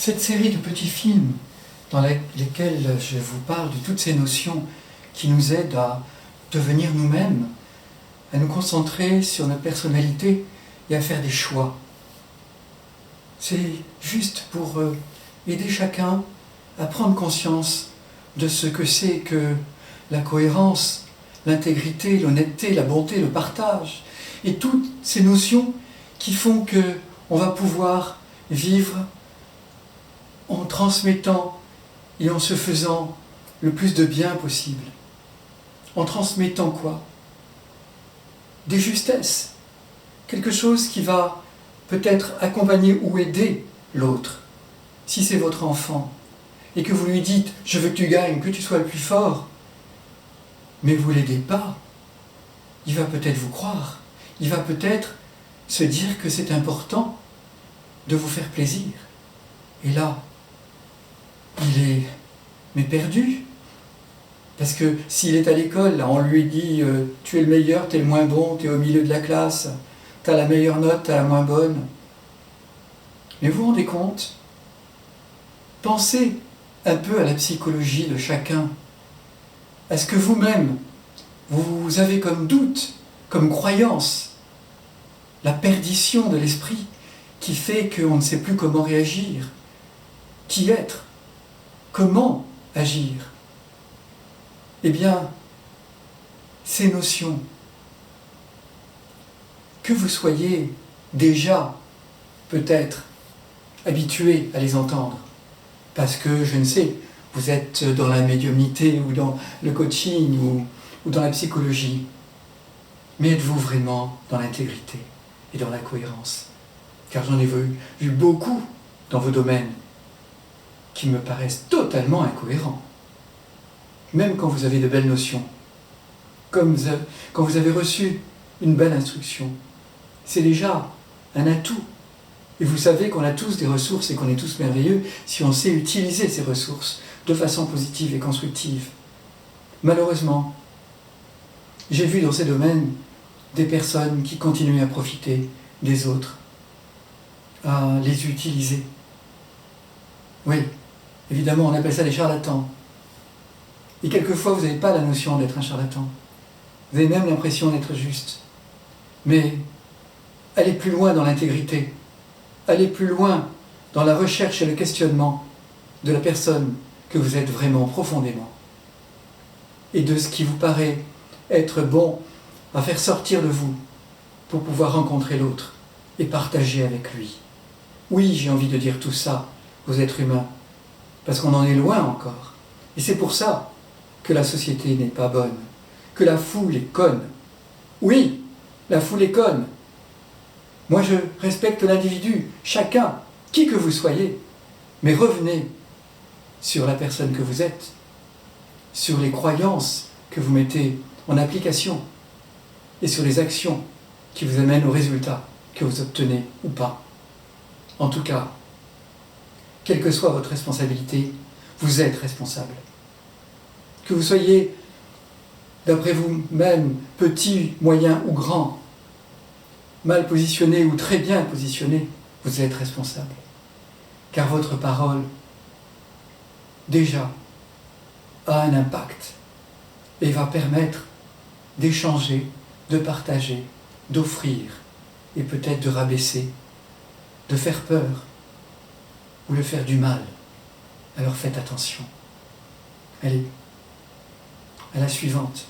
cette série de petits films dans lesquels je vous parle de toutes ces notions qui nous aident à devenir nous-mêmes, à nous concentrer sur notre personnalité et à faire des choix. C'est juste pour aider chacun à prendre conscience de ce que c'est que la cohérence, l'intégrité, l'honnêteté, la bonté, le partage, et toutes ces notions qui font qu'on va pouvoir vivre en transmettant et en se faisant le plus de bien possible. En transmettant quoi? Des justesses, quelque chose qui va peut-être accompagner ou aider l'autre. Si c'est votre enfant, et que vous lui dites « je veux que tu gagnes, que tu sois le plus fort », mais vous ne l'aidez pas, il va peut-être vous croire, il va peut-être se dire que c'est important de vous faire plaisir. Et là, il est perdu. Parce que s'il est à l'école, là, on lui dit tu es le meilleur, tu es le moins bon, tu es au milieu de la classe, tu as la meilleure note, tu as la moins bonne. Mais vous vous rendez compte? Pensez un peu à la psychologie de chacun. Est-ce que vous-même, vous avez comme doute, comme croyance, la perdition de l'esprit qui fait qu'on ne sait plus comment réagir, qui être, comment agir? Eh bien, ces notions, que vous soyez déjà peut-être habitué à les entendre, parce que, je ne sais, vous êtes dans la médiumnité ou dans le coaching ou dans la psychologie, mais êtes-vous vraiment dans l'intégrité et dans la cohérence? Car j'en ai vu beaucoup dans vos domaines qui me paraissent totalement incohérents. Même quand vous avez de belles notions, comme quand vous avez reçu une belle instruction, c'est déjà un atout. Et vous savez qu'on a tous des ressources et qu'on est tous merveilleux si on sait utiliser ces ressources de façon positive et constructive. Malheureusement, j'ai vu dans ces domaines des personnes qui continuent à profiter des autres, à les utiliser. Oui, évidemment, on appelle ça des charlatans. Et quelquefois, vous n'avez pas la notion d'être un charlatan. Vous avez même l'impression d'être juste. Mais allez plus loin dans l'intégrité. Allez plus loin dans la recherche et le questionnement de la personne que vous êtes vraiment profondément. Et de ce qui vous paraît être bon à faire sortir de vous pour pouvoir rencontrer l'autre et partager avec lui. Oui, j'ai envie de dire tout ça aux êtres humains, parce qu'on en est loin encore. Et c'est pour ça que la société n'est pas bonne, que la foule est conne. Oui, la foule est conne. Moi, je respecte l'individu, chacun, qui que vous soyez, mais revenez sur la personne que vous êtes, sur les croyances que vous mettez en application et sur les actions qui vous amènent aux résultats que vous obtenez ou pas. En tout cas, quelle que soit votre responsabilité, vous êtes responsable. Que vous soyez, d'après vous-même, petit, moyen ou grand, mal positionné ou très bien positionné, vous êtes responsable. Car votre parole, déjà, a un impact et va permettre d'échanger, de partager, d'offrir et peut-être de rabaisser, de faire peur ou de faire du mal. Alors faites attention. Allez, à la suivante.